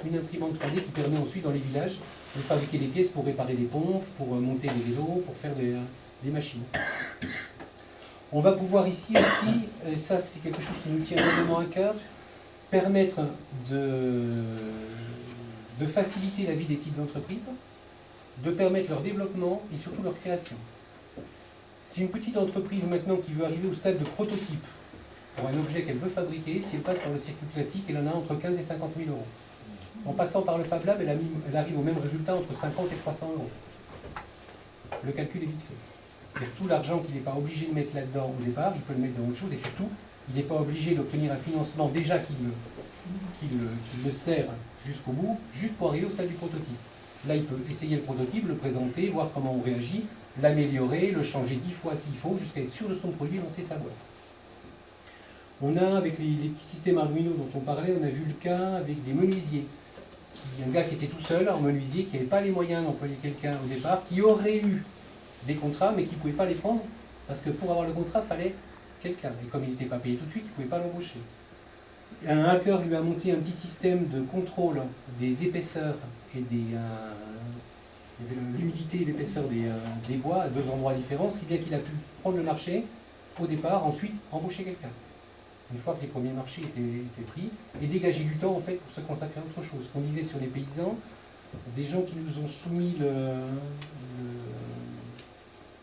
une imprimante 3D qui permet ensuite dans les villages de fabriquer des pièces pour réparer des pompes, pour monter des vélos, pour faire des machines. On va pouvoir ici aussi, et ça c'est quelque chose qui nous tient énormément à cœur, permettre de faciliter la vie des petites entreprises, de permettre leur développement et surtout leur création. Si une petite entreprise maintenant qui veut arriver au stade de prototype pour un objet qu'elle veut fabriquer, si elle passe par le circuit classique, elle en a entre 15 et 50 000 euros. En passant par le Fab Lab, elle arrive au même résultat entre 50 et 300 euros. Le calcul est vite fait. Et tout l'argent qu'il n'est pas obligé de mettre là-dedans au départ, il peut le mettre dans autre chose et surtout, il n'est pas obligé d'obtenir un financement déjà qui le sert jusqu'au bout, juste pour arriver au stade du prototype. Là, il peut essayer le prototype, le présenter, voir comment on réagit, l'améliorer, le changer 10 fois s'il faut, jusqu'à être sûr de son produit et lancer sa boîte. On a, avec les petits systèmes Arduino dont on parlait, on a vu le cas avec des menuisiers. Un gars qui était tout seul en menuisier, qui n'avait pas les moyens d'employer quelqu'un au départ, qui aurait eu des contrats, mais qui ne pouvait pas les prendre, parce que pour avoir le contrat, il fallait quelqu'un. Et comme il n'était pas payé tout de suite, il ne pouvait pas l'embaucher. Un hacker lui a monté un petit système de contrôle des épaisseurs et l'humidité et l'épaisseur des bois à deux endroits différents, si bien qu'il a pu prendre le marché au départ, ensuite embaucher quelqu'un. Une fois que les premiers marchés étaient pris, et dégager du temps en fait pour se consacrer à autre chose. Ce qu'on disait sur les paysans, des gens qui nous ont soumis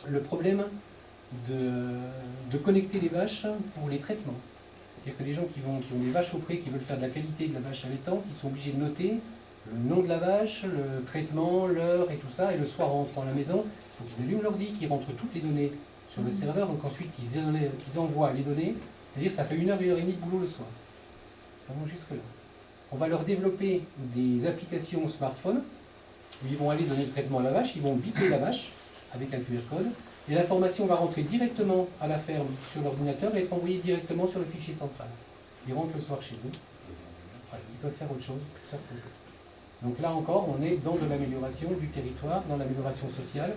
le problème de connecter les vaches pour les traitements. C'est-à-dire que les gens qui ont des vaches au pré, qui veulent faire de la qualité de la vache allaitante, ils sont obligés de noter le nom de la vache, le traitement, l'heure et tout ça, et le soir en rentrant à la maison, il faut qu'ils allument l'ordi, qu'ils rentrent toutes les données sur le serveur, donc ensuite qu'ils envoient les données, c'est-à-dire que ça fait 1 heure et demie de boulot le soir. Ça va jusque-là. On va leur développer des applications smartphone, où ils vont aller donner le traitement à la vache, ils vont biper la vache avec un QR code, et l'information va rentrer directement à la ferme sur l'ordinateur et être envoyée directement sur le fichier central. Ils rentrent le soir chez eux. Voilà, ils peuvent faire autre chose. Donc là encore, on est dans de l'amélioration du territoire, dans l'amélioration sociale.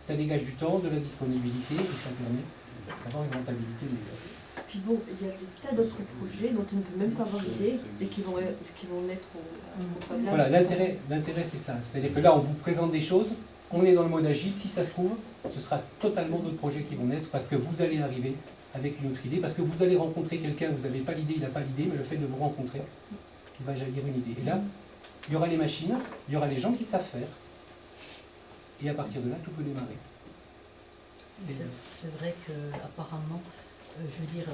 Ça dégage du temps, de la disponibilité, et ça permet d'avoir une rentabilité meilleure. Puis bon, il y a des tas d'autres projets dont on ne peut même pas avoir idée et qui vont naître au Fab Lab. Voilà, l'intérêt c'est ça. C'est-à-dire que là, on vous présente des choses, on est dans le mode agile, si ça se trouve, ce sera totalement d'autres projets qui vont naître parce que vous allez arriver avec une autre idée, parce que vous allez rencontrer quelqu'un, vous n'avez pas l'idée, il n'a pas l'idée, mais le fait de vous rencontrer, il va jaillir une idée. Et là, il y aura les machines, il y aura les gens qui savent faire, et à partir de là, tout peut démarrer. C'est vrai qu'apparemment, je veux dire,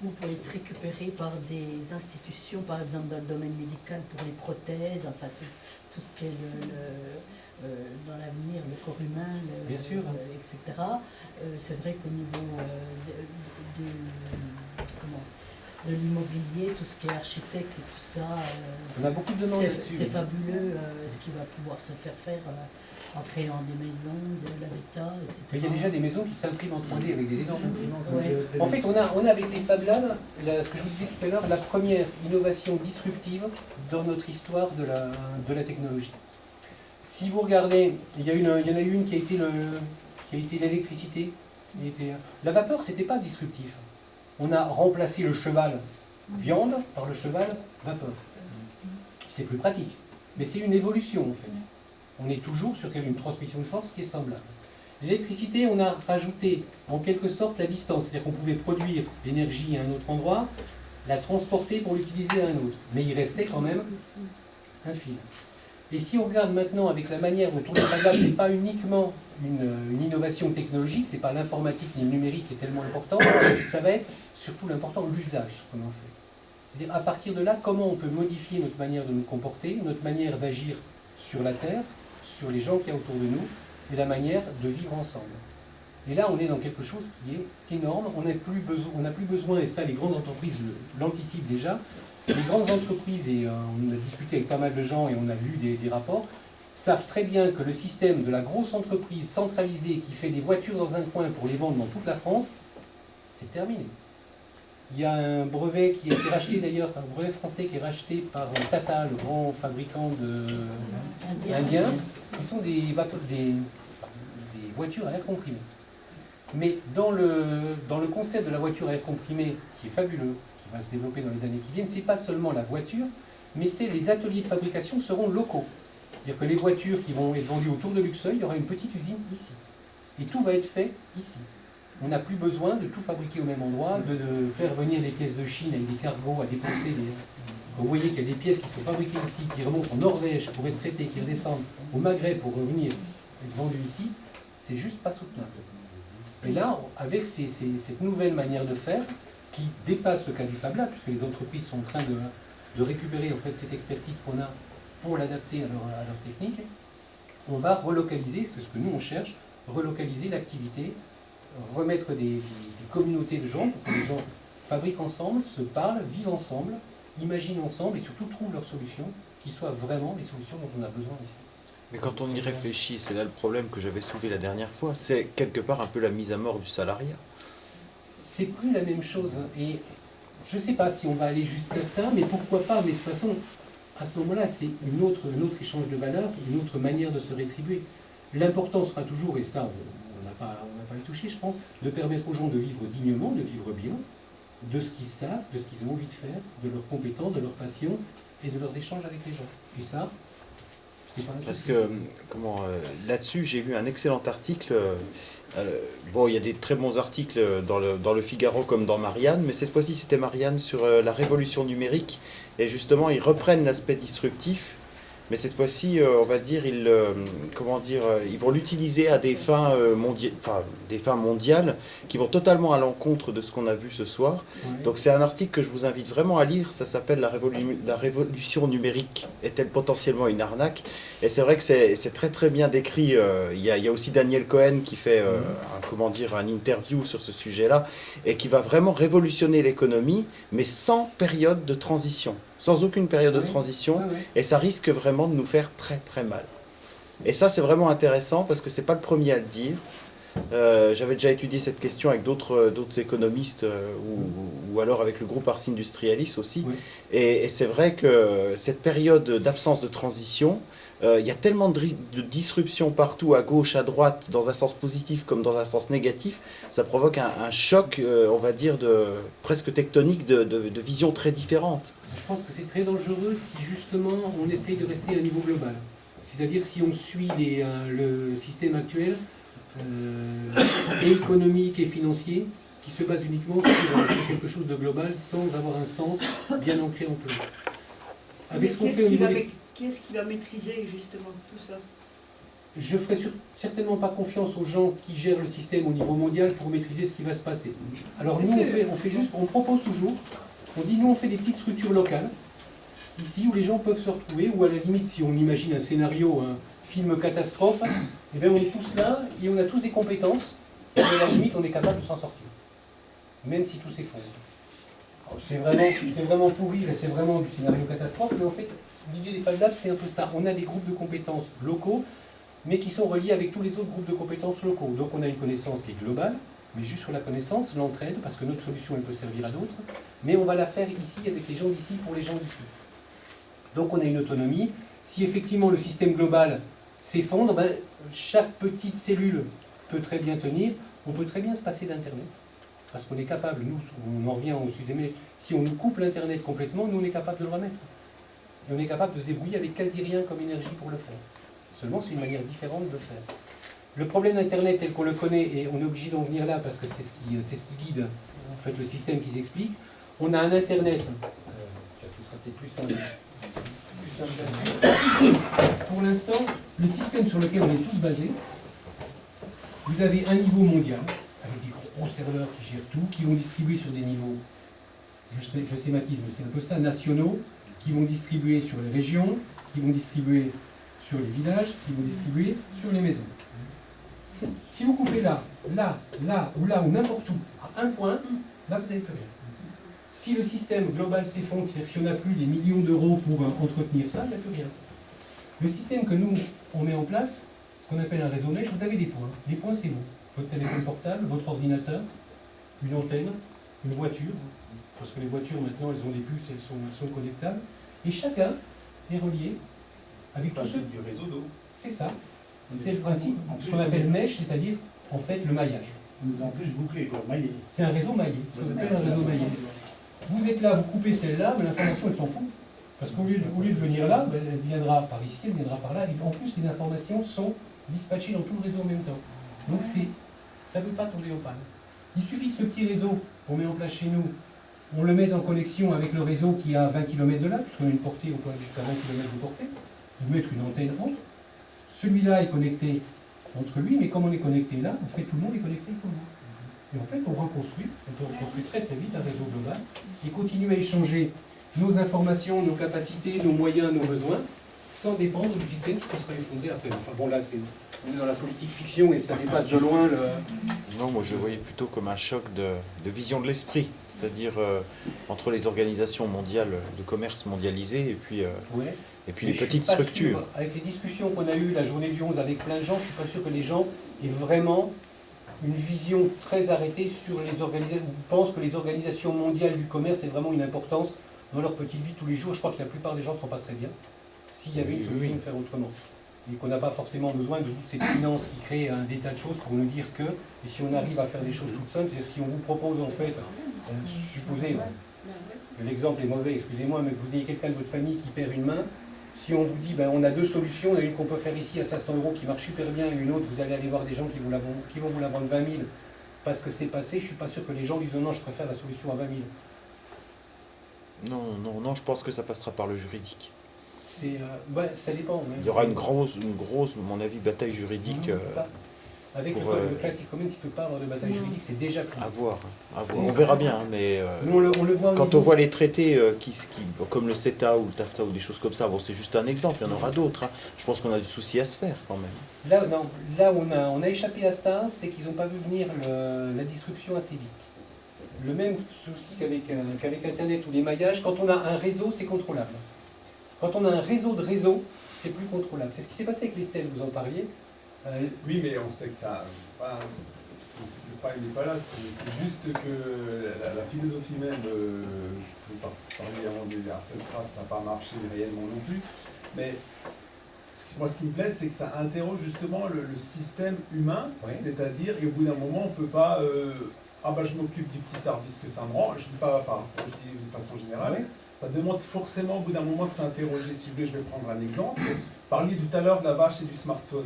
vous pouvez être récupéré par des institutions, par exemple dans le domaine médical pour les prothèses, enfin tout ce qui est dans l'avenir, le corps humain, Bien sûr. etc. C'est vrai qu'au niveau de l'immobilier, tout ce qui est architecte et tout ça, on a beaucoup de demandes là-dessus. c'est fabuleux ce qui va pouvoir se faire en créant des maisons, de l'habitat, etc. Mais il y a déjà des maisons qui s'impriment en 3D avec des énormes imprimantes. Ouais. En fait, on a avec les Fab Labs, ce que je vous disais tout à l'heure, la première innovation disruptive dans notre histoire de la technologie. Si vous regardez, il y en a eu une qui a été l'électricité. La vapeur, c'était pas disruptif. On a remplacé le cheval viande par le cheval vapeur. C'est plus pratique. Mais c'est une évolution en fait. On est toujours sur une transmission de force qui est semblable. L'électricité, on a rajouté en quelque sorte la distance. C'est-à-dire qu'on pouvait produire l'énergie à un autre endroit, la transporter pour l'utiliser à un autre. Mais il restait quand même un fil. Et si on regarde maintenant avec la manière dont on est capable, ce n'est pas uniquement une innovation technologique, ce n'est pas l'informatique ni le numérique qui est tellement important, ça va être surtout l'important, l'usage qu'on en fait. C'est-à-dire à partir de là, comment on peut modifier notre manière de nous comporter, notre manière d'agir sur la Terre, sur les gens qu'il y a autour de nous, et la manière de vivre ensemble. Et là, on est dans quelque chose qui est énorme, on n'a plus besoin, et ça les grandes entreprises l'anticipent déjà, les grandes entreprises, et on a discuté avec pas mal de gens et on a lu des rapports, savent très bien que le système de la grosse entreprise centralisée qui fait des voitures dans un coin pour les vendre dans toute la France, c'est terminé. Il y a un brevet qui a été racheté d'ailleurs, un brevet français qui est racheté par Tata, le grand fabricant indien, qui sont des voitures à air comprimé. Mais dans le concept de la voiture à air comprimé, qui est fabuleux, qui va se développer dans les années qui viennent, c'est pas seulement la voiture, mais les ateliers de fabrication seront locaux. C'est-à-dire que les voitures qui vont être vendues autour de Luxeuil, il y aura une petite usine ici. Et tout va être fait ici. On n'a plus besoin de tout fabriquer au même endroit, de faire venir des pièces de Chine avec des cargos à dépenser. Vous voyez qu'il y a des pièces qui sont fabriquées ici, qui remontent en Norvège pour être traitées, qui redescendent au Maghreb pour revenir être vendues ici. C'est juste pas soutenable. Et là, avec cette nouvelle manière de faire, qui dépasse le cas du Fab Lab, puisque les entreprises sont en train de récupérer en fait cette expertise qu'on a pour l'adapter à leur technique, on va relocaliser, c'est ce que nous on cherche, relocaliser l'activité, remettre des communautés de gens pour que les gens fabriquent ensemble, se parlent, vivent ensemble, imaginent ensemble et surtout trouvent leurs solutions qui soient vraiment les solutions dont on a besoin ici. Mais quand on y réfléchit, c'est là le problème que j'avais soulevé la dernière fois, c'est quelque part un peu la mise à mort du salariat. C'est plus la même chose. Et je ne sais pas si on va aller jusqu'à ça, mais pourquoi pas. Mais de toute façon, à ce moment-là, c'est un autre échange de valeurs, une autre manière de se rétribuer. L'important sera toujours, et ça, on n'a pas y touché, je pense, de permettre aux gens de vivre dignement, de vivre bien, de ce qu'ils savent, de ce qu'ils ont envie de faire, de leurs compétences, de leurs passions et de leurs échanges avec les gens. Et ça, c'est pas un Parce souci. que, là-dessus, j'ai lu un excellent article. Bon, il y a des très bons articles dans le Figaro comme dans Marianne, mais cette fois-ci, c'était Marianne sur la révolution numérique. Et justement, ils reprennent l'aspect disruptif, mais cette fois-ci, on va dire, ils vont l'utiliser à des fins, des fins mondiales qui vont totalement à l'encontre de ce qu'on a vu ce soir. Ouais. Donc c'est un article que je vous invite vraiment à lire, ça s'appelle la révolution numérique est-elle potentiellement une arnaque? Et c'est vrai que c'est très très bien décrit. Il y a aussi Daniel Cohen qui fait un interview sur ce sujet-là et qui va vraiment révolutionner l'économie, mais sans période de transition, sans aucune période de transition, et ça risque vraiment de nous faire très très mal. Et ça c'est vraiment intéressant parce que c'est pas le premier à le dire. J'avais déjà étudié cette question avec d'autres économistes ou alors avec le groupe Ars Industrialis aussi. Oui. Et c'est vrai que cette période d'absence de transition, il y a tellement de disruption partout, à gauche, à droite, dans un sens positif comme dans un sens négatif, ça provoque un choc, on va dire, presque tectonique de visions très différentes. Je pense que c'est très dangereux si justement on essaye de rester à un niveau global. C'est-à-dire si on suit le système actuel, et économique et financier, qui se base uniquement sur quelque chose de global sans avoir un sens bien ancré en place. Avec ce qu'on fait au niveau des... Qui est-ce qui va maîtriser justement tout ça? Je ne ferai certainement pas confiance aux gens qui gèrent le système au niveau mondial pour maîtriser ce qui va se passer. Alors nous, on propose toujours, on dit nous on fait des petites structures locales, ici où les gens peuvent se retrouver, ou à la limite si on imagine un scénario, un film catastrophe, eh bien on est tous là et on a tous des compétences, et à la limite on est capable de s'en sortir, même si tout s'effondre. C'est vraiment pourri, là c'est vraiment du scénario catastrophe, mais en fait l'idée des Fab Labs c'est un peu ça. On a des groupes de compétences locaux, mais qui sont reliés avec tous les autres groupes de compétences locaux. Donc on a une connaissance qui est globale, mais juste sur la connaissance, l'entraide, parce que notre solution elle peut servir à d'autres, mais on va la faire ici avec les gens d'ici pour les gens d'ici. Donc on a une autonomie. Si effectivement le système global s'effondre, ben, chaque petite cellule peut très bien tenir, on peut très bien se passer d'Internet. Parce qu'on est capable, nous, on en revient au sujet, mais si on nous coupe l'Internet complètement, nous on est capable de le remettre. Et on est capable de se débrouiller avec quasi rien comme énergie pour le faire. Seulement c'est une manière différente de le faire. Le problème d'Internet tel qu'on le connaît, et on est obligé d'en venir là parce que c'est ce qui guide en fait, le système qui s'explique, on a un Internet, ce sera peut-être plus simple là-dessus. Pour l'instant, le système sur lequel on est tous basés, vous avez un niveau mondial, avec des gros serveurs qui gèrent tout, qui vont distribuer sur des niveaux, je schématise, mais c'est un peu ça, nationaux, qui vont distribuer sur les régions, qui vont distribuer sur les villages, qui vont distribuer sur les maisons. Si vous coupez là, ou n'importe où, à un point, là vous n'avez plus rien. Si le système global s'effondre, c'est-à-dire si on n'a plus des millions d'euros pour entretenir ça, il n'y a plus rien. Le système que nous, on met en place, ce qu'on appelle un réseau mesh, vous avez des points. Les points, c'est vous. Votre téléphone portable, votre ordinateur, une antenne, une voiture, parce que les voitures, maintenant, elles ont des puces, elles sont connectables, et chacun est relié avec tout ce... du réseau d'eau. C'est ça. C'est le principe, ce qu'on appelle mesh, c'est-à-dire, en fait, le maillage. On nous a en plus bouclé, quoi, maillé. C'est un réseau maillé, ce qu'on appelle un réseau maillé. Vous êtes là, vous coupez celle-là, mais l'information, elle s'en fout. Parce qu'au lieu, au lieu de venir là, ben, elle viendra par ici, elle viendra par là, et en plus les informations sont dispatchées dans tout le réseau en même temps. Donc ça ne veut pas tomber en panne. Il suffit que ce petit réseau qu'on met en place chez nous, on le met en connexion avec le réseau qui est à 20 km de là, puisqu'on a une portée, on peut aller jusqu'à 20 km de portée, de mettre une antenne entre. Celui-là est connecté entre lui, mais comme on est connecté là, en fait tout le monde est connecté comme nous. Et en fait on reconstruit, très très vite un réseau global et continue à échanger nos informations, nos capacités, nos moyens, nos besoins, sans dépendre du système qui se serait effondré après. Enfin bon là on est dans la politique fiction et ça dépasse de loin le... Non, moi je voyais plutôt comme un choc de vision de l'esprit, c'est-à-dire entre les organisations mondiales de commerce mondialisées et puis Mais les je suis petites pas structures. sûr, avec les discussions qu'on a eues la journée du 11 avec plein de gens, je suis pas sûr que les gens aient vraiment une vision très arrêtée sur les organisations, ou pensent que les organisations mondiales du commerce aient vraiment une importance dans leur petite vie tous les jours. Je crois que la plupart des gens s'en passeraient bien s'il y avait une solution de faire autrement. Et qu'on n'a pas forcément besoin de toute cette finance qui crée des tas de choses pour nous dire que, et si on arrive à faire des choses toutes simples, c'est-à-dire si on vous propose en fait, supposez, l'exemple est mauvais, excusez-moi, mais que vous ayez quelqu'un de votre famille qui perd une main, si on vous dit, ben, on a deux solutions, on a une qu'on peut faire ici à 500 € qui marche super bien, et une autre, vous allez aller voir des gens qui vont vous la vendre 20 000 parce que c'est passé, je ne suis pas sûr que les gens disent non, je préfère la solution à 20 000. Non, je pense que ça passera par le juridique. Ça dépend. Même. Il y aura une grosse, à mon avis, bataille juridique. Avec pour, le Creative Commons, il ne peut pas avoir de bataille juridique, c'est déjà pris. à voir. On verra bien, hein, mais Nous, on le voit quand on voit les traités comme le CETA ou le TAFTA ou des choses comme ça, bon, c'est juste un exemple, il y en aura d'autres. Hein. Je pense qu'on a du souci à se faire quand même. Là où on a échappé à ça, c'est qu'ils n'ont pas vu venir la disruption assez vite. Le même souci qu'avec Internet ou les maillages, quand on a un réseau, c'est contrôlable. Quand on a un réseau de réseaux, c'est plus contrôlable. C'est ce qui s'est passé avec les selles, vous en parliez. Oui, mais on sait que ça... le pas, il n'est pas là, c'est juste que la philosophie même, je parlais avant des Artcraft, ça n'a pas marché réellement non plus, mais moi ce qui me plaît, c'est que ça interroge justement le système humain, c'est-à-dire, et au bout d'un moment, on ne peut pas... ah bah je m'occupe du petit service que ça me rend, je dis pas par rapport, je dis de façon générale, ça demande forcément au bout d'un moment de s'interroger. Si vous voulez, je vais prendre un exemple. Vous parliez tout à l'heure de la vache et du smartphone.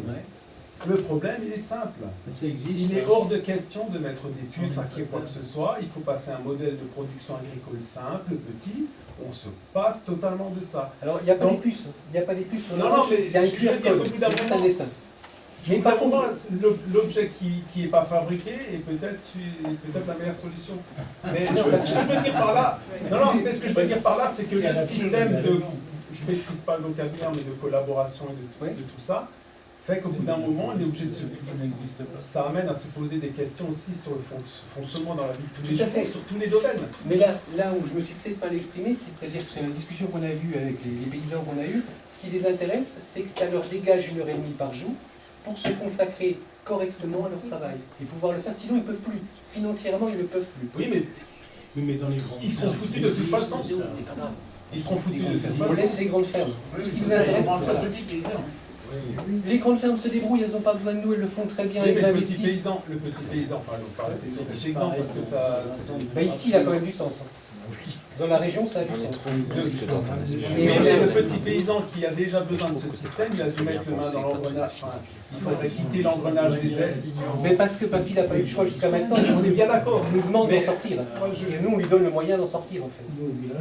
Le problème, il est simple. Ça existe. Il est hors de question de mettre des puces à qui quoi que ce soit. Il faut passer un modèle de production agricole simple, petit. On se passe totalement de ça. Alors, il n'y a pas des puces. Il n'y a pas des puces sur la Non, vache. mais Il y a un je veux QR dire, au code, bout d'un juste moment, un dessin. Mais par contre, l'objet qui n'est pas fabriqué est peut-être la meilleure solution. Mais ce que je veux dire par là, mais ce que je veux dire par là, c'est que le système de, je ne maîtrise pas le vocabulaire, mais de collaboration et de tout ça, fait qu'au bout d'un moment, on est obligé de se... Ça amène à se poser des questions aussi sur le fonctionnement dans la vie de tous les jours, sur tous les domaines. Mais là où je me suis peut-être mal exprimé, c'est-à-dire que c'est la discussion qu'on a vue avec les paysans qu'on a eus, ce qui les intéresse, c'est que ça leur dégage 1h30 par jour pour se consacrer correctement à leur travail et pouvoir le faire. Sinon, ils ne peuvent plus. Financièrement, ils ne peuvent plus. Oui, mais dans les grands ils seront foutus de toute façon. C'est pas grave. Ils seront foutus de toute façon. On laisse les grandes fermes. Ce qui nous intéresse, c'est voilà. Les grandes fermes se débrouillent, elles n'ont pas besoin de nous, elles le font très bien, Oui, elles mais investissent. le petit paysan, enfin, on va pas rester sur cet exemple parce que ça... Ben ici, il a quand même du sens. Dans la région, ça a du On est sens. trop presque dans un espace. Mais le petit paysan qui a déjà besoin de ce système, il a dû mettre le main dans l'engrenage. Il faudrait quitter l'engrenage des ailes. Mais parce qu'il n'a pas eu le choix jusqu'à maintenant. On est bien d'accord. Il nous demande Mais d'en sortir. moi, Et nous, on lui donne le moyen d'en sortir, en fait.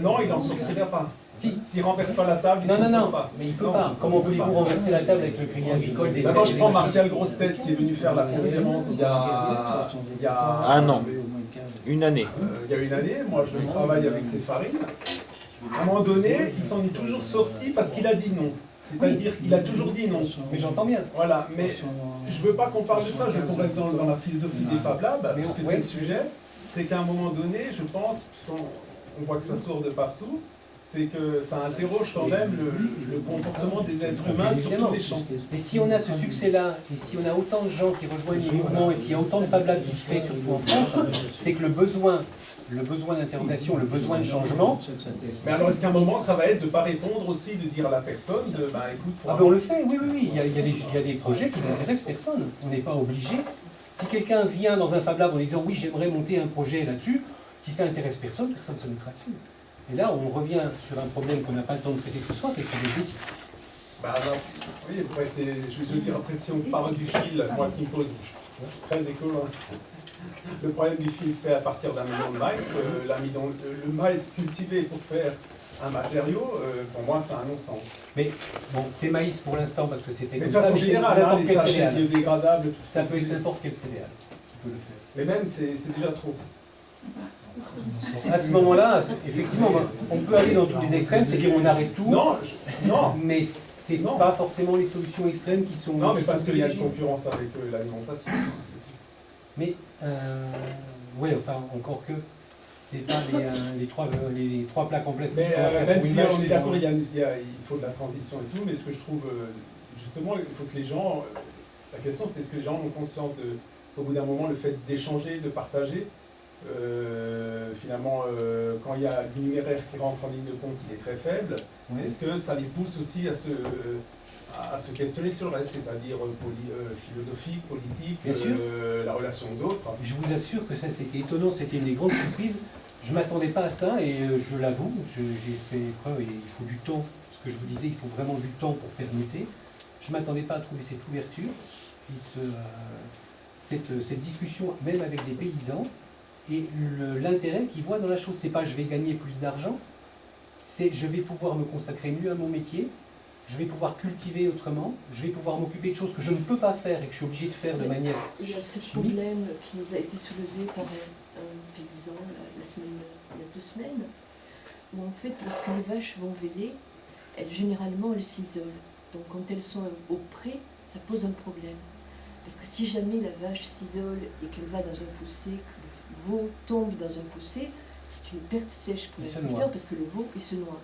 Non, il n'en sortira pas. Si. S'il ne renverse pas la table, il Non, s'en sort pas. mais il ne peut Non, pas. il Comment peut voulez-vous pas. renverser la table avec le crédit agricole des D'abord, je prends Martial Grossetête qui est venu faire la conférence il y a Un an. Une année. il y a une année. Moi, je travaille avec ses farines. À un moment donné, il s'en est toujours sorti parce qu'il a dit non. C'est-à-dire qu'il a toujours dit non. Mais j'entends bien. Voilà, mais je ne veux pas qu'on parle de ça, je veux qu'on reste dans la philosophie des Fab Labs, parce que c'est le sujet. C'est qu'à un moment donné, je pense, parce qu'on voit que ça sort de partout, c'est que ça interroge quand même le comportement des êtres humains sur tous les champs. Mais si on a ce succès-là, et si on a autant de gens qui rejoignent les mouvements, et s'il y a autant de Fab Labs qui se créent, surtout en France, c'est que le besoin d'interrogation, le besoin de changement... Mais alors est-ce qu'à un moment, ça va être de ne pas répondre aussi, de dire à la personne, écoute... Ah ben on le fait, oui, il y a des projets qui n'intéressent personne. On n'est pas obligé. Si quelqu'un vient dans un Fab Lab en disant « oui, j'aimerais monter un projet là-dessus », si ça intéresse personne, personne ne se mettra dessus. Et là, on revient sur un problème qu'on n'a pas le temps de traiter ce soir, qui est le problème d'éthique. Bah, non, oui, après, je veux dire, après, si on parle du fil, moi qui me pose, je suis très écolo, hein. Le problème du fil fait à partir d'amidon de maïs, le maïs cultivé pour faire un matériau, pour moi, c'est un non-sens. Mais bon, c'est maïs pour l'instant parce que c'est fait Mais comme de façon ça, mais c'est générale, hein, n'importe les quel sachets céréale. biodégradables, tout Ça peut être n'importe quel céréale qui peut le faire. Mais même, c'est déjà trop. À ce moment-là, effectivement, on peut aller dans tous les extrêmes, c'est-à-dire on arrête tout, Non, non, mais c'est Non. pas forcément les solutions extrêmes qui sont... non, mais qui parce sont qu'il y a une privilégiées. concurrence avec l'alimentation. Mais, ouais, enfin, encore que, c'est pas les trois plaques en plastique Mais qu'on va faire même pour une si vache on est qui d'accord, vont- il faut de la transition et tout, mais ce que je trouve, justement, il faut que les gens, la question c'est est-ce que les gens ont conscience au bout d'un moment, le fait d'échanger, de partager, finalement, quand il y a du numéraire qui rentre en ligne de compte, il est très faible, Ouais. est-ce que ça les pousse aussi à se questionner sur le reste, c'est-à-dire philosophique, politique, Bien sûr. la relation aux autres. Je vous assure que ça c'était étonnant, c'était une des grandes surprises. Je ne m'attendais pas à ça et je l'avoue, j'ai fait preuve et il faut du temps. Ce que je vous disais, il faut vraiment du temps pour permuter. Je ne m'attendais pas à trouver cette ouverture et cette discussion, même avec des paysans, et l'intérêt qu'ils voient dans la chose. C'est pas je vais gagner plus d'argent, c'est je vais pouvoir me consacrer mieux à mon métier, je vais pouvoir cultiver autrement, je vais pouvoir m'occuper de choses que je ne peux pas faire et que je suis obligé de faire de manière Il y a ce chimique. problème qui nous a été soulevé par un paysan il y a 2 semaines, où en fait, lorsque les vaches vont véler, généralement elles s'isolent. Donc quand elles sont au pré, ça pose un problème. Parce que si jamais la vache s'isole et qu'elle va dans un fossé, que le veau tombe dans un fossé, c'est une perte sèche pour Il se l'agriculteur noie. parce que le veau il se noie.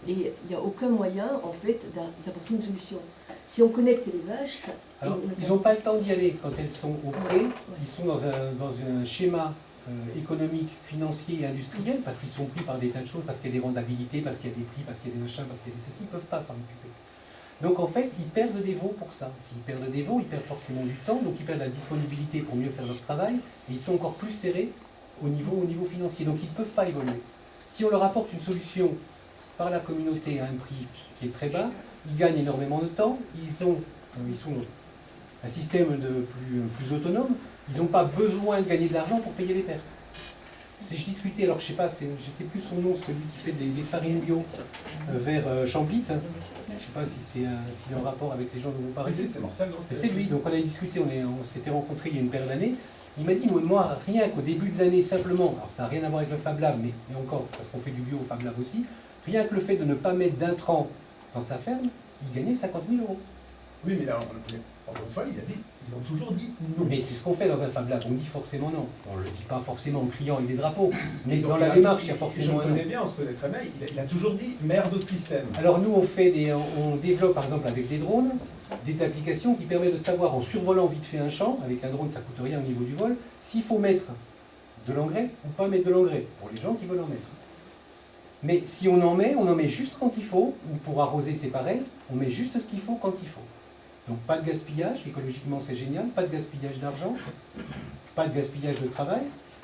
Et il n'y a aucun moyen en fait d'apporter une solution. Si on connecte les vaches, Alors, ils n'ont pas le temps d'y aller quand elles sont au pré, ils sont dans un schéma économique, financier et industriel, parce qu'ils sont pris par des tas de choses, parce qu'il y a des rentabilités, parce qu'il y a des prix, parce qu'il y a des machins, parce qu'il y a des ceci, ils ne peuvent pas s'en occuper. Donc en fait, ils perdent des veaux pour ça. S'ils perdent des veaux, ils perdent forcément du temps, donc ils perdent la disponibilité pour mieux faire leur travail, et ils sont encore plus serrés au niveau financier. Donc ils ne peuvent pas évoluer. Si on leur apporte une solution par la communauté à un prix qui est très bas, ils gagnent énormément de temps, ils sont un système plus autonome, ils n'ont pas besoin de gagner de l'argent pour payer les pertes. Si je discutais, alors je sais sais plus son nom, celui qui fait des farines bio vers Chamblit, hein. Je ne sais pas si c'est s'il est en rapport avec les gens dont vous parlez. C'est Marcel, non C'est lui, donc on a discuté, on s'était rencontrés il y a une paire d'années. Il m'a dit, moi, rien qu'au début de l'année, simplement, alors ça n'a rien à voir avec le Fab Lab, mais encore, parce qu'on fait du bio au Fab Lab aussi, rien que le fait de ne pas mettre d'intrants dans sa ferme, il gagnait 50 000 €. Oui, mais là, encore une fois, ils ont toujours dit non. Mais c'est ce qu'on fait dans un Fab Lab, on dit forcément non. On ne le dit pas forcément en criant avec des drapeaux, mais Ils ont- dans la démarche, il y a forcément Je un le non. connais bien, on se connaît très bien, il a toujours dit merde au système. Alors nous, on développe par exemple avec des drones, des applications qui permettent de savoir en survolant vite fait un champ, avec un drone ça coûte rien au niveau du vol, s'il faut mettre de l'engrais ou pas mettre de l'engrais, pour les gens qui veulent en mettre. Mais si on en met juste quand il faut, ou pour arroser c'est pareil, on met juste ce qu'il faut quand il faut. Donc pas de gaspillage, écologiquement c'est génial, pas de gaspillage d'argent, pas de gaspillage de travail,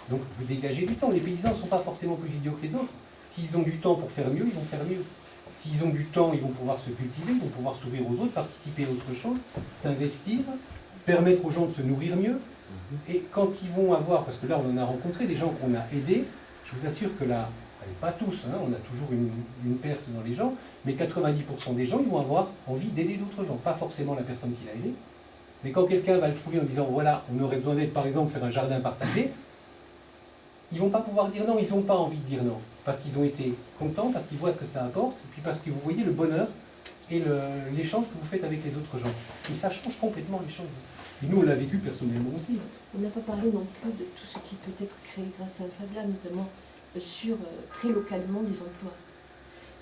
donc vous dégagez du temps. Les paysans ne sont pas forcément plus idiots que les autres. S'ils ont du temps pour faire mieux, ils vont faire mieux. S'ils ont du temps, ils vont pouvoir se cultiver, ils vont pouvoir s'ouvrir aux autres, participer à autre chose, s'investir, permettre aux gens de se nourrir mieux. Et quand ils vont avoir, parce que là on en a rencontré des gens qu'on a aidés, je vous assure que là, allez, pas tous, hein, on a toujours une perte dans les gens, mais 90% des gens, ils vont avoir envie d'aider d'autres gens. Pas forcément la personne qui l'a aidé, mais quand quelqu'un va le trouver en disant, voilà, on aurait besoin d'aide, par exemple, faire un jardin partagé, ils ne vont pas pouvoir dire non, ils n'ont pas envie de dire non. Parce qu'ils ont été contents, parce qu'ils voient ce que ça apporte, et puis parce que vous voyez le bonheur et l'échange que vous faites avec les autres gens. Et ça change complètement les choses. Et nous, on l'a vécu personnellement aussi. on n'a pas parlé non plus de tout ce qui peut être créé grâce à un Fab Lab, notamment sur très localement des emplois.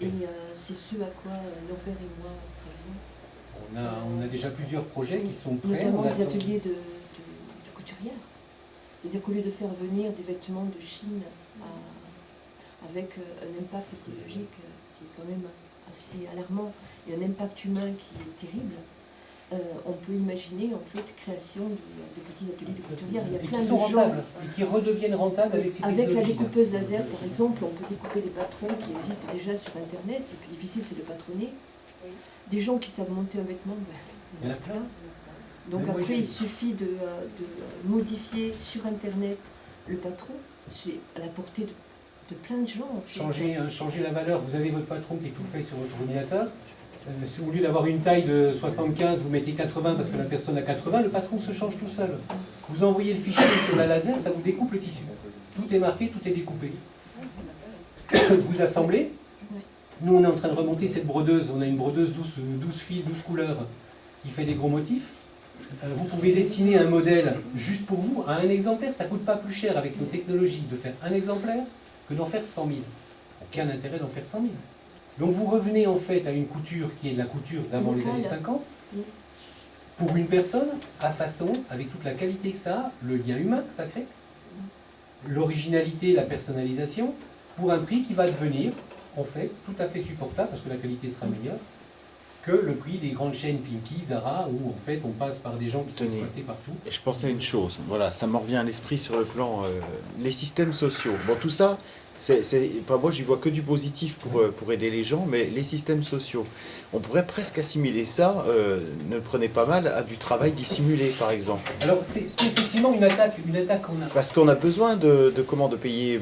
Et c'est ce à quoi Norbert et moi travaillons. On a déjà plusieurs projets qui sont prêts. Notamment on des attend- ateliers de couturières. C'est-à-dire qu'au lieu de faire venir du vêtement de Chine avec un impact écologique qui est quand même assez alarmant et un impact humain qui est terrible, on peut imaginer en fait création de petits ateliers de couturière. Il y a Et plein qui de sont gens. rentables, et qui redeviennent rentables avec ces Avec la technologies. découpeuse laser, par exemple, on peut découper les patrons qui existent déjà sur Internet. Le plus difficile, c'est de patronner. Des gens qui savent monter un vêtement, Il y en a plein. Donc Mais moi, après, j'ai- il suffit de modifier sur Internet le patron. C'est à la portée de plein de gens. En fait. Changer la valeur. Vous avez votre patron qui est tout fait sur votre ordinateur. Si au lieu d'avoir une taille de 75, vous mettez 80 parce que la personne a 80, le patron se change tout seul. Vous envoyez le fichier sur la laser, ça vous découpe le tissu. Tout est marqué, tout est découpé. Vous assemblez. Nous, on est en train de remonter cette brodeuse. On a une brodeuse 12 fils, 12 couleurs qui fait des gros motifs. Vous pouvez dessiner un modèle juste pour vous, à un exemplaire. Ça ne coûte pas plus cher avec nos technologies de faire un exemplaire que d'en faire 100 000. Aucun intérêt d'en faire 100 000. Donc vous revenez en fait à une couture qui est la couture d'avant les années 50, pour une personne, à façon, avec toute la qualité que ça a, le lien humain que ça crée, l'originalité, la personnalisation, pour un prix qui va devenir, en fait, tout à fait supportable, parce que la qualité sera meilleure, que le prix des grandes chaînes Pimki, Zara, où en fait on passe par des gens qui sont Tenez. exploités partout. Et je pensais à une chose, voilà, ça m'en revient à l'esprit sur le plan les systèmes sociaux. Bon, tout ça, enfin, moi j'y vois que du positif pour aider les gens, mais les systèmes sociaux, on pourrait presque assimiler ça, ne le prenez pas mal, à du travail dissimulé par exemple. Alors c'est effectivement une attaque qu'on a. Parce qu'on a besoin de payer.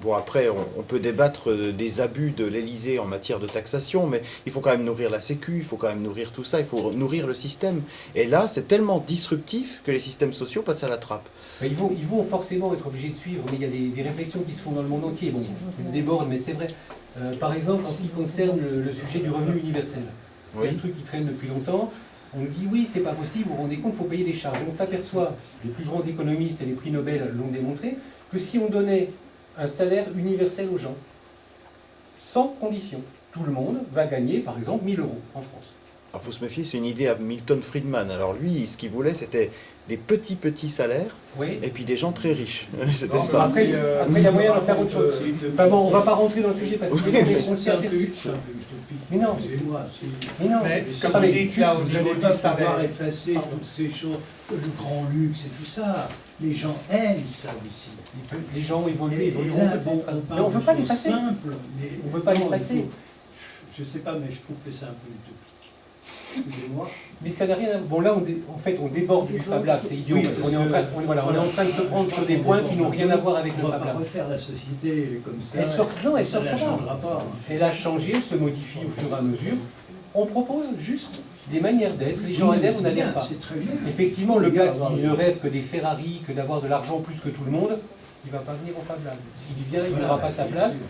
Bon, après, on peut débattre des abus de l'Élysée en matière de taxation, mais il faut quand même nourrir la Sécu, il faut quand même nourrir tout ça, il faut nourrir le système. Et là, c'est tellement disruptif que les systèmes sociaux passent à la trappe. Ben, ils vont forcément être obligés de suivre, mais il y a des réflexions qui se font dans le monde entier. Bon, je déborde, mais c'est vrai. Par exemple, en ce qui concerne le sujet du revenu universel, c'est Oui. un truc qui traîne depuis longtemps. On nous dit oui, c'est pas possible, vous vous rendez compte, il faut payer des charges. On s'aperçoit, les plus grands économistes et les prix Nobel l'ont démontré, que si on donnait un salaire universel aux gens, sans condition, tout le monde va gagner, par exemple, 1 000 euros en France. Alors, il faut se méfier, c'est une idée à Milton Friedman. Alors lui, ce qu'il voulait, c'était des petits salaires Oui. et puis des gens très riches. C'était Non, ça. Après, il y a moyen d'en faire autre chose. Enfin bon, on va pas rentrer dans le sujet parce que on s'y aperçut. Mais non. Excusez-moi, Mais non, mais c'est comme pas vous les- dites là, vous je n'allez n'ai pas pas pouvoir savais. effacer toutes ces choses, le grand luxe et tout ça. Les gens aiment ça aussi. Les gens évoluent, Et évolueront là, peut-être. on Mais on ne veut parle pas de choses l'effacer. simples, mais On veut pas non, l'effacer. il faut- Je sais pas, mais je trouve que c'est un peu utopique. Excusez-moi. Mais ça n'a rien à voir. Bon, là, en fait, on déborde du Fab Lab, c'est idiot, Oui, parce parce qu'on est en que- train, on est en train de se prendre sur des points qui n'ont rien à voir avec le On va Fab pas Lab. refaire la société comme ça. Elle sort- non, elle ça ne la sortira. changera pas. Elle a changé, elle se modifie au fur et à mesure. On propose juste des manières d'être. Les gens Oui, adhèrent, c'est on n'adhère bien, pas. C'est très bien. Effectivement, le gars qui ne rêve que des Ferrari, que d'avoir de l'argent plus que tout le monde, il ne va pas venir au Fab Lab. S'il y vient, il n'aura pas sa place.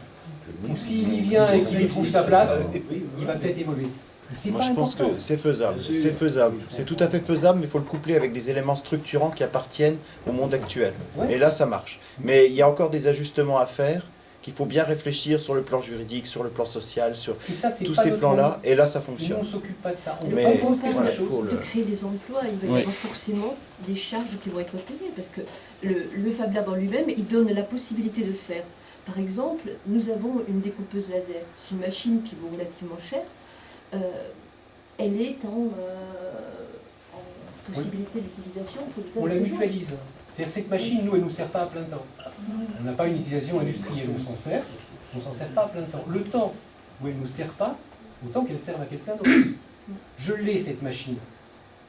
Ou s'il y vient et qu'il y trouve sa place, il va peut-être évoluer. Mais c'est Moi, pas je pense important. que c'est faisable. C'est faisable. C'est tout à fait faisable, mais il faut le coupler avec des éléments structurants qui appartiennent au monde actuel. Ouais. Et là, ça marche. Mais il y a encore des ajustements à faire, qu'il faut bien réfléchir sur le plan juridique, sur le plan social, sur Et ça, c'est tous pas ces notre plans-là. monde. Et là, ça Nous, fonctionne. on ne s'occupe pas de ça. On Mais propose quelque voilà, chose. faut De créer des emplois, il va y Oui. avoir forcément des charges qui vont être payées parce que le Fab Lab en lui-même, il donne la possibilité de faire. Par exemple, nous avons une découpeuse laser. C'est une machine qui vaut relativement cher. Elle est en possibilité d'utilisation pour des On la tas de gens. mutualise. C'est-à-dire cette machine, nous, elle ne nous sert pas à plein temps. On n'a pas une utilisation industrielle, on s'en sert pas à plein temps. Le temps où elle ne nous sert pas, autant qu'elle serve à quelqu'un d'autre. Je l'ai, cette machine.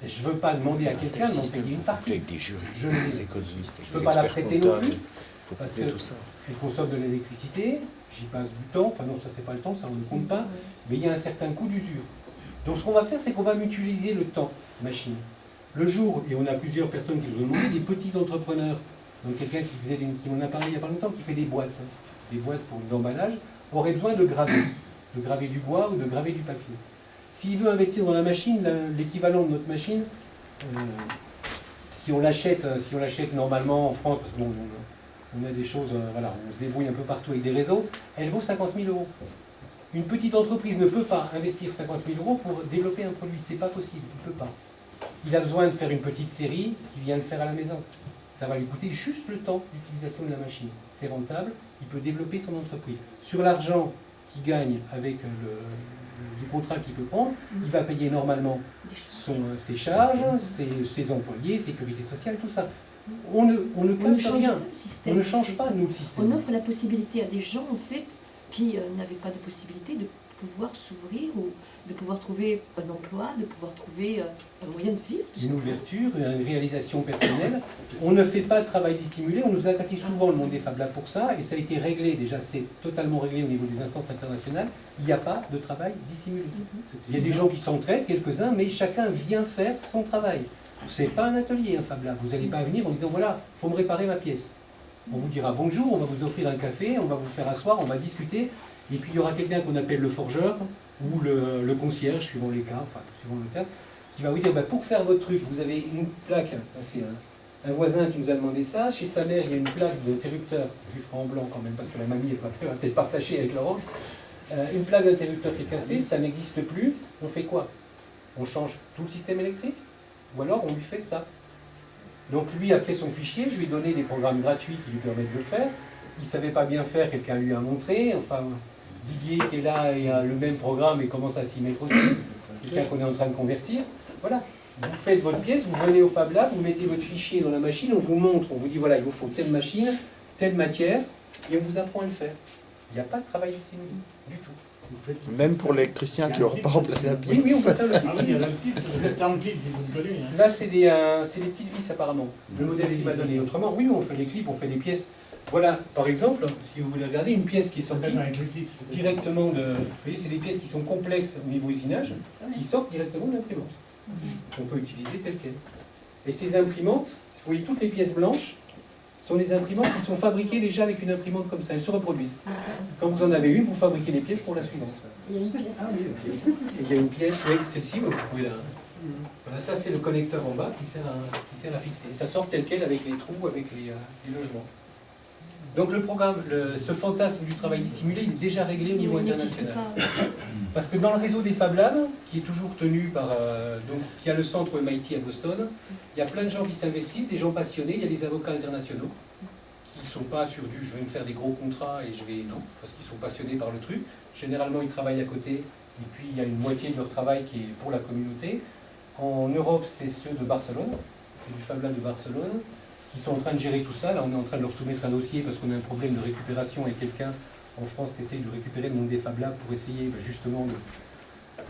Et je ne veux pas demander à quelqu'un d'en payer une partie. Avec des juristes, Je- avec des économistes, je avec peux des pas la experts prêter non comptables. plus, Il faut parce coupler que- tout ça. Elle consomme de l'électricité, j'y passe du temps, enfin non, ça c'est pas le temps, ça on ne compte pas, mais il y a un certain coût d'usure. Donc ce qu'on va faire, c'est qu'on va mutualiser le temps machine. Le jour, et on a plusieurs personnes qui nous ont demandé, des petits entrepreneurs, donc quelqu'un qui m'en a parlé il n'y a pas longtemps, qui fait des boîtes pour l'emballage, aurait besoin de graver du bois ou de graver du papier. S'il veut investir dans la machine, l'équivalent de notre machine, si on l'achète normalement en France, parce qu'on on a des choses, voilà, on se débrouille un peu partout avec des réseaux, elle vaut 50 000 euros. Une petite entreprise ne peut pas investir 50 000 euros pour développer un produit, c'est pas possible, il ne peut pas. Il a besoin de faire une petite série qu'il vient de faire à la maison. Ça va lui coûter juste le temps d'utilisation de la machine. C'est rentable, il peut développer son entreprise. Sur l'argent qu'il gagne avec du contrat qu'il peut prendre, il va payer normalement Des choses. ses charges, ses employés, sécurité sociale, tout ça. On ne On ne casse change rien. pas le système. On ne change pas, nous, le système. On offre la possibilité à des gens, en fait, qui n'avaient pas de possibilité de pouvoir s'ouvrir ou de pouvoir trouver un emploi, de pouvoir trouver un moyen de vivre. tout Une simplement. ouverture, une réalisation personnelle. On ne fait pas de travail dissimulé. On nous a attaqué souvent le monde des Fab Labs pour ça, et ça a été réglé. Déjà, c'est totalement réglé au niveau des instances internationales. Il n'y a pas de travail dissimulé. Il y a des gens qui s'entraident, quelques-uns, mais chacun vient faire son travail. C'est pas un atelier, un Fab Lab. Vous n'allez pas venir en disant voilà, il faut me réparer ma pièce. On vous dira bonjour, on va vous offrir un café, on va vous faire asseoir, on va discuter, et puis il y aura quelqu'un qu'on appelle le forgeur ou le concierge, suivant les cas, enfin suivant le terme, qui va vous dire bah, pour faire votre truc, vous avez une plaque, c'est un voisin qui nous a demandé ça, chez sa mère il y a une plaque d'interrupteur, je lui ferai en blanc quand même parce que la mamie elle va peut-être pas flasher avec l'orange, une plaque d'interrupteur qui est cassée, ça n'existe plus, on fait quoi? On change tout le système électrique? Ou alors on lui fait ça. Donc lui a fait son fichier, je lui ai donné des programmes gratuits qui lui permettent de le faire. Il ne savait pas bien faire, quelqu'un lui a montré. Enfin, Didier qui est là et a le même programme et commence à s'y mettre aussi. Quelqu'un qu'on est en train de convertir. Voilà. Vous faites votre pièce, vous venez au Fab Lab, vous mettez votre fichier dans la machine, on vous montre, on vous dit voilà, il vous faut telle machine, telle matière, et on vous apprend à le faire. Il n'y a pas de travail dissimulé, du tout. Même pour l'électricien qui n'aura pas remplacé la pièce. Oui, on peut faire le Ah oui, il y a le titre, vous êtes dans le titre si vous me connaissez. Là, c'est des petites vis apparemment, le modèle qu'il m'a donné. Autrement, oui, on fait les clips, on fait les pièces. Voilà, par exemple, si vous voulez regarder, une pièce qui est sortie directement de... Vous voyez, c'est des pièces qui sont complexes au niveau usinage, qui sortent directement de l'imprimante. On peut utiliser telles quelles. Et ces imprimantes, vous voyez, toutes les pièces blanches sont des imprimantes qui sont fabriquées déjà avec une imprimante comme ça, elles se reproduisent. Quand vous en avez une, vous fabriquez les pièces pour la suivante. Il y a une pièce. Ah oui, ok. Et il y a une pièce, oui, celle-ci, vous pouvez la... Voilà, ça c'est le connecteur en bas qui sert à fixer. Et ça sort tel quel avec les trous, avec les logements. Donc le programme, ce fantasme du travail dissimulé, il est déjà réglé au niveau Il n'existe international. pas. Parce que dans le réseau des Fab Labs, qui est toujours tenu par, donc, qui a le centre MIT à Boston, il y a plein de gens qui s'investissent, des gens passionnés, il y a des avocats internationaux qui ne sont pas sur du je vais me faire des gros contrats et je vais, non, parce qu'ils sont passionnés par le truc. Généralement, ils travaillent à côté, et puis il y a une moitié de leur travail qui est pour la communauté. En Europe, c'est ceux de Barcelone, c'est du Fab Lab de Barcelone, qui sont en train de gérer tout ça. Là, on est en train de leur soumettre un dossier parce qu'on a un problème de récupération avec quelqu'un en France qui essaye de récupérer le monde des Fab Labs pour essayer justement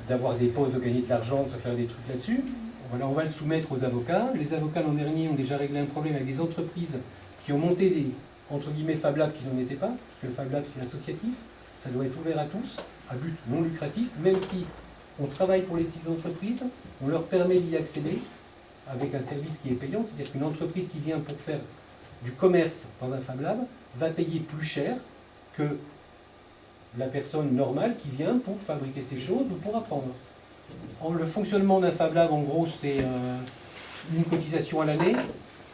d'avoir des postes, de gagner de l'argent, de se faire des trucs là-dessus. Voilà, on va le soumettre aux avocats. Les avocats l'an dernier ont déjà réglé un problème avec des entreprises qui ont monté des, entre guillemets, Fab Labs qui n'en étaient pas, parce que le Fab Lab c'est associatif, ça doit être ouvert à tous, à but non lucratif, même si on travaille pour les petites entreprises, on leur permet d'y accéder avec un service qui est payant, c'est-à-dire qu'une entreprise qui vient pour faire du commerce dans un Fab Lab va payer plus cher que la personne normale qui vient pour fabriquer ses choses ou pour apprendre. Le fonctionnement d'un Fab Lab, en gros, c'est une cotisation à l'année.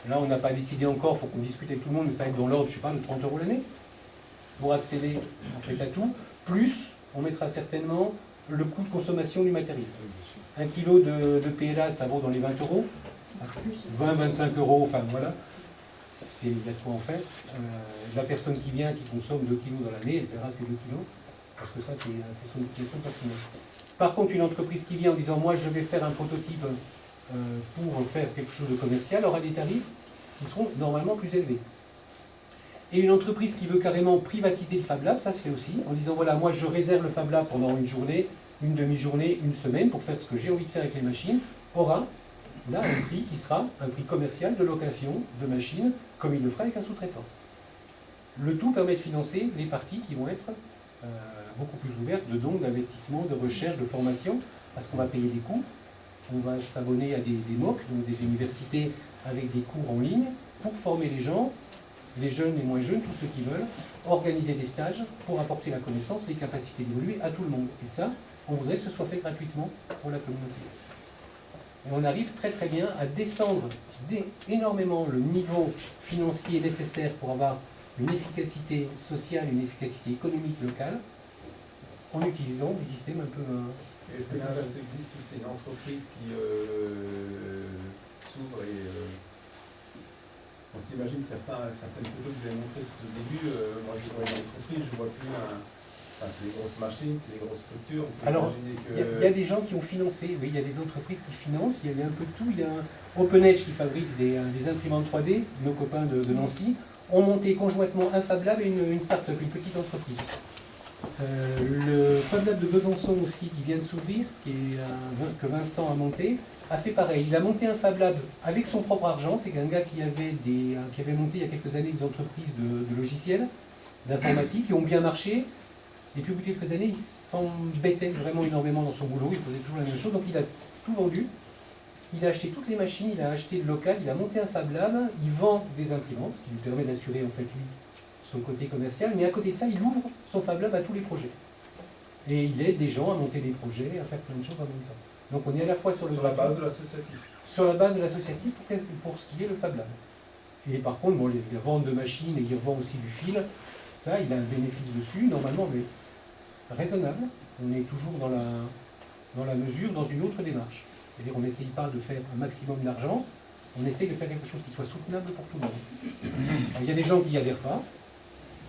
Là, on n'a pas décidé encore, il faut qu'on discute avec tout le monde, mais ça va être dans l'ordre, je sais pas, de 30 € l'année. Pour accéder en fait à tout. Plus, on mettra certainement le coût de consommation du matériel. 1 kg de PLA, ça vaut dans les 20 €. 20-25 €, enfin voilà. Il y a de quoi en faire. La personne qui vient, qui consomme 2 kg dans l'année, elle paiera ses 2 kg. Parce que ça, c'est son utilisation personnelle. Par contre, une entreprise qui vient en disant moi je vais faire un prototype pour faire quelque chose de commercial aura des tarifs qui seront normalement plus élevés. Et une entreprise qui veut carrément privatiser le Fab Lab, ça se fait aussi, en disant voilà, moi je réserve le Fab Lab pendant une journée, une demi-journée, une semaine pour faire ce que j'ai envie de faire avec les machines, aura là un prix qui sera un prix commercial de location de machines, comme il le fera avec un sous-traitant. Le tout permet de financer les parties qui vont être beaucoup plus ouvertes de dons, d'investissement, de recherche, de formation, parce qu'on va payer des cours, on va s'abonner à des MOOC, donc des universités avec des cours en ligne, pour former les gens, les jeunes, les moins jeunes, tous ceux qui veulent, organiser des stages pour apporter la connaissance, les capacités d'évoluer à tout le monde. Et ça, on voudrait que ce soit fait gratuitement pour la communauté. Et on arrive très très bien à descendre énormément le niveau financier nécessaire pour avoir une efficacité sociale, une efficacité économique locale, en utilisant des systèmes un peu... Est-ce que l'inverse existe ou c'est une entreprise qui s'ouvre et... on s'imagine certaines photos que vous avez montrées tout au début, moi je vois une entreprise, je ne vois plus Enfin, c'est des grosses machines, c'est des grosses structures. On peut Alors, imaginer il y a des gens qui ont financé, oui, il y a des entreprises qui financent, il y a un peu de tout. Il y a OpenEdge qui fabrique des imprimantes 3D, nos copains de Nancy, ont monté conjointement un Fab Lab et une start-up, une petite entreprise. Le Fab Lab de Besançon aussi, qui vient de s'ouvrir, que Vincent a monté, a fait pareil. Il a monté un Fab Lab avec son propre argent. C'est un gars qui avait monté il y a quelques années des entreprises de logiciels, d'informatique, qui ont bien marché. Et puis au bout de quelques années, il s'embêtait vraiment énormément dans son boulot, il faisait toujours la même chose, donc il a tout vendu. Il a acheté toutes les machines, il a acheté le local, il a monté un Fab Lab, il vend des imprimantes, qui lui permet d'assurer en fait lui son côté commercial, mais à côté de ça, il ouvre son Fab Lab à tous les projets. Et il aide des gens à monter des projets, à faire plein de choses en même temps. Donc on est à la fois sur la base de l'associatif. Sur la base de l'associatif pour ce qui est le Fab Lab. Et par contre, bon, la vente de machines et il vend aussi du fil, ça, il a un bénéfice dessus, normalement, mais raisonnable. On est toujours dans la mesure, dans une autre démarche. C'est-à-dire on n'essaye pas de faire un maximum d'argent, on essaye de faire quelque chose qui soit soutenable pour tout le monde. Alors, il y a des gens qui n'y adhèrent pas,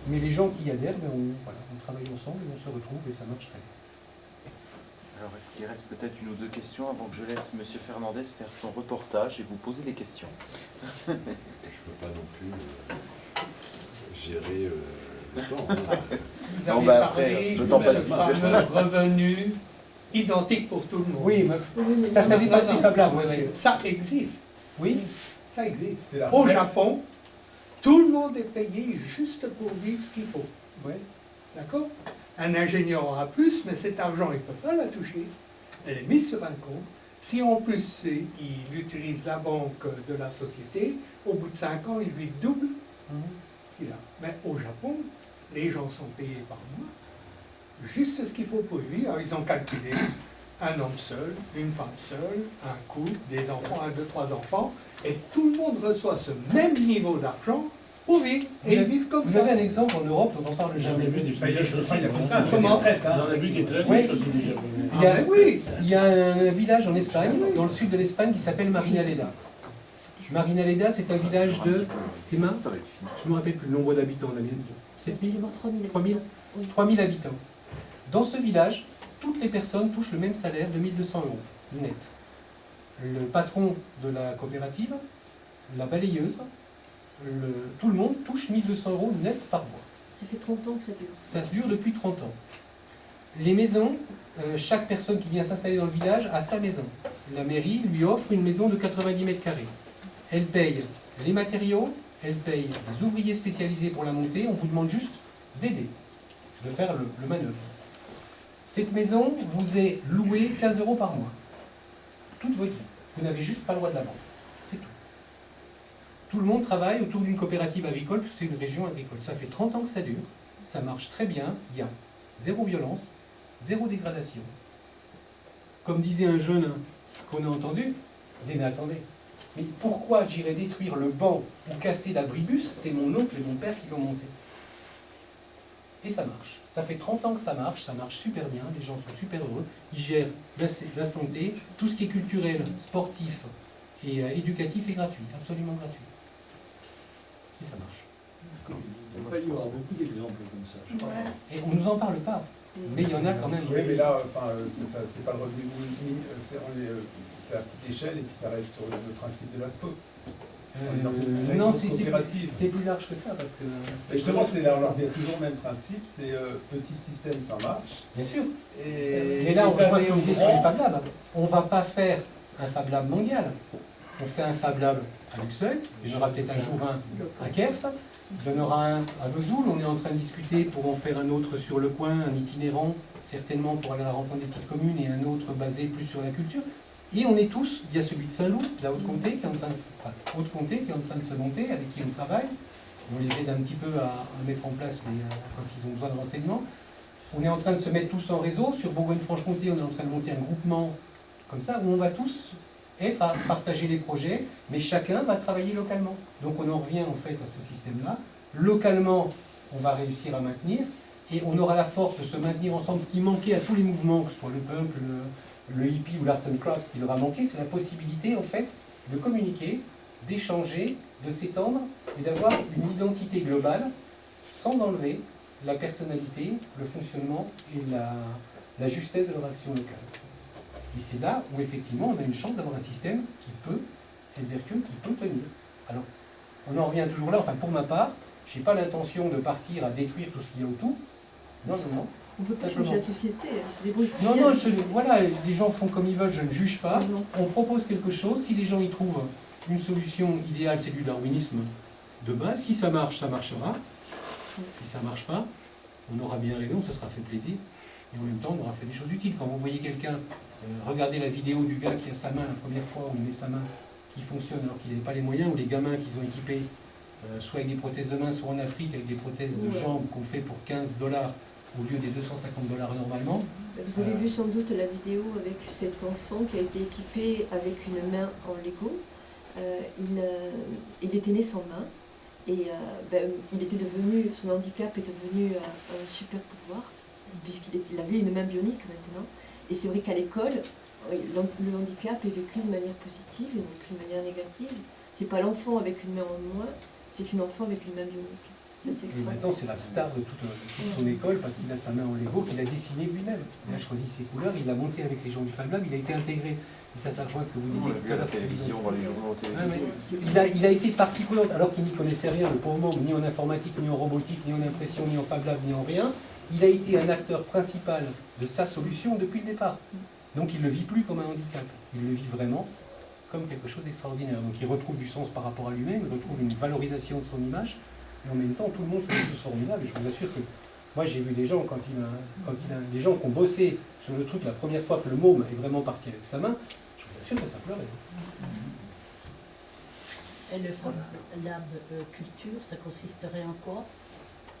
mais les gens qui y adhèrent, ben, on travaille ensemble et on se retrouve et ça marche très bien. Alors, est-ce qu'il reste peut-être une ou deux questions avant que je laisse M. Fernandez faire son reportage et vous poser des questions? Je ne veux pas non plus gérer le temps. Vous avez parlé le temps de passe ce fameux revenu identique pour tout le monde. Oui, mais ça dépasse les Fab Labs. Ça existe. Oui, ça existe. C'est la Au retraite. Japon, tout le monde est payé juste pour vivre ce qu'il faut. ouais. D'accord? Un ingénieur aura plus, mais cet argent, il ne peut pas la toucher. Elle est mise sur un compte. Si en plus, il utilise la banque de la société, au bout de 5 ans, il lui double ce qu'il a. Mais au Japon, les gens sont payés par mois, juste ce qu'il faut pour vivre. Alors, ils ont calculé un homme seul, une femme seule, un couple, des enfants, 1, 2, 3 enfants, et tout le monde reçoit ce même niveau d'argent pour vivre, et ils vivent comme Vous ça. avez un exemple en Europe dont on parle J'en jamais. ai vu des Bah, il y a riches aussi. il y a plus ça, Comment? retraite. J'en ai vu des très Ouais. riches aussi déjà. Oui. Il y a un village en Espagne, dans le sud de l'Espagne, qui s'appelle Marinaleda. Marinaleda, c'est un village de... Emma, Ça va être fini. je ne me rappelle plus le nombre d'habitants, on a bien 7000 3000. 3000 Oui. 3000 habitants. Dans ce village, toutes les personnes touchent le même salaire de 1200 euros net. Le patron de la coopérative, la balayeuse, tout le monde touche 1200 euros net par mois. Ça fait 30 ans que ça dure. Ça dure depuis 30 ans. Les maisons, chaque personne qui vient s'installer dans le village a sa maison. La mairie lui offre une maison de 90 mètres carrés. Elle paye les matériaux, elle paye les ouvriers spécialisés pour la monter. On vous demande juste d'aider, de faire le manœuvre. Cette maison vous est louée 15 euros par mois. Toute votre vie. Vous n'avez juste pas le droit de la vendre. C'est tout. Tout le monde travaille autour d'une coopérative agricole, parce que c'est une région agricole. Ça fait 30 ans que ça dure. Ça marche très bien. Il y a zéro violence, zéro dégradation. Comme disait un jeune qu'on a entendu, il disait, mais attendez, mais pourquoi j'irais détruire le banc ou casser l'abribus? C'est mon oncle et mon père qui l'ont monté. Et ça marche. Ça fait 30 ans que ça marche super bien, les gens sont super heureux, ils gèrent la santé, tout ce qui est culturel, sportif et éducatif est gratuit, absolument gratuit. Et ça marche. Il y aura beaucoup d'exemples comme ça. je crois. Et on ne nous en parle pas, mais il y en a quand même. Oui, mais là, enfin, c'est pas le revenu c'est à petite échelle et puis ça reste sur le principe de la SCOT. Non, c'est c'est plus large que ça, parce que... Justement, c'est là, alors, il y a toujours le même principe, c'est petit système, ça marche. Bien sûr. Et Mais là, on rejoint ce et qu'on disait sur grand, les Fab Labs. On ne va pas faire un Fab Lab mondial. On fait un Fab Lab à Luxeuil, il y en aura peut-être un jour un à Kers, il y en aura un à Vesoul, on est en train de discuter pour en faire un autre sur le coin, un itinérant, certainement pour aller à la rencontre des petites communes, et un autre basé plus sur la culture. Et on est tous, il y a celui de Saint-Loup, la Haute-Comté, qui est en train de se monter, avec qui on travaille. On les aide un petit peu à mettre en place quand ils ont besoin de renseignements. On est en train de se mettre tous en réseau. Sur Bourgogne-Franche-Comté, on est en train de monter un groupement comme ça, où on va tous être à partager les projets, mais chacun va travailler localement. Donc on en revient en fait à ce système-là. Localement, on va réussir à maintenir, et on aura la force de se maintenir ensemble. Ce qui manquait à tous les mouvements, que ce soit le punk, le hippie ou l'art and craft, qui leur a manqué, c'est la possibilité en fait de communiquer, d'échanger, de s'étendre et d'avoir une identité globale sans enlever la personnalité, le fonctionnement et la justesse de leur action locale. Et c'est là où effectivement on a une chance d'avoir un système qui peut être vertueux, qui peut tenir. Alors, on en revient toujours là, enfin pour ma part, je n'ai pas l'intention de partir à détruire tout ce qu'il y a autour. Non, non, non. On ne peut pas Simplement. changer la société, elle se débrouille. Non, bien. non, voilà, les gens font comme ils veulent, je ne juge pas. Non. On propose quelque chose, si les gens y trouvent une solution idéale, c'est du darwinisme de base. Si ça marche, ça marchera. Si ça ne marche pas, on aura bien rêvé, on se sera fait plaisir. Et en même temps, on aura fait des choses utiles. Quand vous voyez quelqu'un, regardez la vidéo du gars qui a sa main la première fois, où il met sa main, qui fonctionne alors qu'il n'avait pas les moyens, ou les gamins qu'ils ont équipés, soit avec des prothèses de main, soit en Afrique, avec des prothèses de jambes qu'on fait pour $15 au lieu des $250 normalement. Vous avez vu sans doute la vidéo avec cet enfant qui a été équipé avec une main en Lego. Il était né sans main et il était devenu, son handicap est devenu un super pouvoir puisqu'il avait une main bionique maintenant. Et c'est vrai qu'à l'école, le handicap est vécu de manière positive et non plus de manière négative. C'est pas l'enfant avec une main en moins, c'est une enfant avec une main bionique. Ça, c'est Et maintenant, c'est la star de toute son école parce qu'il a sa main en Lego qu'il a dessiné lui-même. Il a choisi ses couleurs, il l'a monté avec les gens du Fab Lab, il a été intégré. Et ça rejoint ce que vous On disiez l'a tout vu à à la l'heure. télévision, dans les journaux Ouais, télévisés. mais il a été partie prenante, alors qu'il n'y connaissait rien, le pauvre môme, ni en informatique, ni en robotique, ni en impression, ni en Fab Lab, ni en rien. Il a été un acteur principal de sa solution depuis le départ. Donc il ne le vit plus comme un handicap, il le vit vraiment comme quelque chose d'extraordinaire. Donc il retrouve du sens par rapport à lui-même, il retrouve une valorisation de son image, et en même temps tout le monde fait des choses formidables. Et je vous assure que moi j'ai vu des gens, les gens qui ont bossé sur le truc la première fois que le môme est vraiment parti avec sa main, je vous assure que ça pleurait. Et le Fab Lab Culture, ça consisterait en quoi?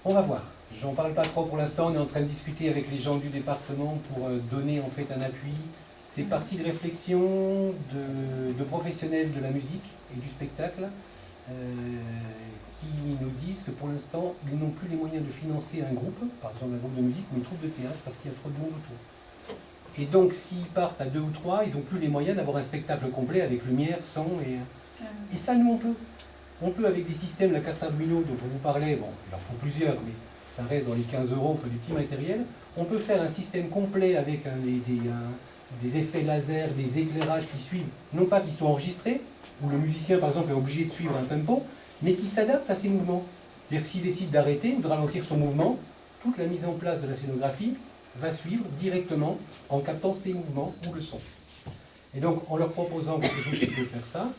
On va voir. J'en parle pas trop pour l'instant. On est en train de discuter avec les gens du département pour donner en fait un appui. C'est parti de réflexion de professionnels de la musique et du spectacle qui nous disent que pour l'instant, ils n'ont plus les moyens de financer un groupe, par exemple un groupe de musique ou une troupe de théâtre, parce qu'il y a trop de monde autour. Et donc, s'ils partent à 2 ou 3, ils n'ont plus les moyens d'avoir un spectacle complet avec lumière, son et ça, nous, on peut. On peut, avec des systèmes, la carte Arduino dont on vous parlait, bon, il en faut plusieurs, mais ça reste dans les 15 €, il faut du petit matériel. On peut faire un système complet avec des effets laser, des éclairages qui suivent, non pas qui sont enregistrés, où le musicien, par exemple, est obligé de suivre un tempo, mais qui s'adapte à ses mouvements. C'est-à-dire s'il décide d'arrêter ou de ralentir son mouvement, toute la mise en place de la scénographie va suivre directement en captant ses mouvements ou le son. Et donc, en leur proposant quelque chose qui peut faire ça,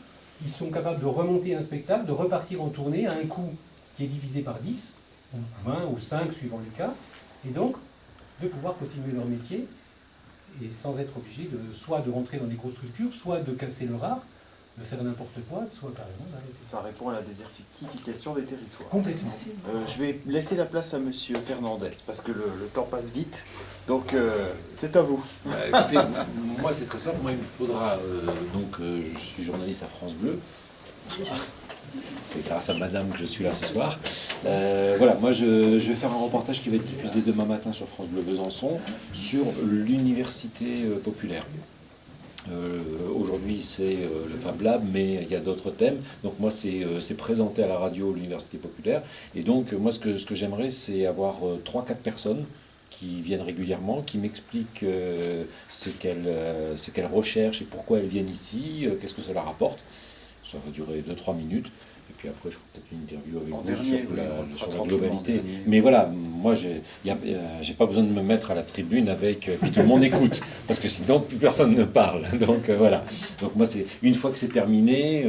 ils sont capables de remonter un spectacle, de repartir en tournée à un coût qui est divisé par 10, ou 20, ou 5, suivant les cas, et donc de pouvoir continuer leur métier, et sans être obligé soit de rentrer dans des grosses structures, soit de casser le rare, de faire n'importe quoi, soit carrément d'arrêter. Ça répond à la désertification des territoires. Complètement. Je vais laisser la place à Monsieur Fernandez, parce que le temps passe vite. Donc, c'est à vous. Écoutez, moi c'est très simple. Moi il me faudra, je suis journaliste à France Bleu. C'est grâce à madame que je suis là ce soir. Voilà, moi je vais faire un reportage qui va être diffusé demain matin sur France Bleu Besançon sur l'université populaire. Aujourd'hui c'est le Fab Lab, mais il y a d'autres thèmes. Donc moi c'est présenté à la radio l'université populaire. Et donc moi ce que j'aimerais c'est avoir 3-4 personnes qui viennent régulièrement, qui m'expliquent ce qu'elles recherchent et pourquoi elles viennent ici, qu'est-ce que ça leur apporte. Ça va durer 2-3 minutes. Et puis après, je ferai peut-être une interview avec vous sur la globalité. Mais voilà, moi, j'ai pas besoin de me mettre à la tribune avec... puis tout le monde écoute, parce que sinon, plus personne ne parle. Donc voilà. Donc moi, une fois que c'est terminé,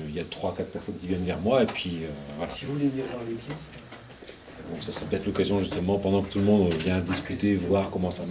il y a 3-4 personnes qui viennent vers moi, et puis voilà. Si vous voulez venir voir les pièces. Donc ça serait peut-être l'occasion, justement, pendant que tout le monde vient discuter, voir comment ça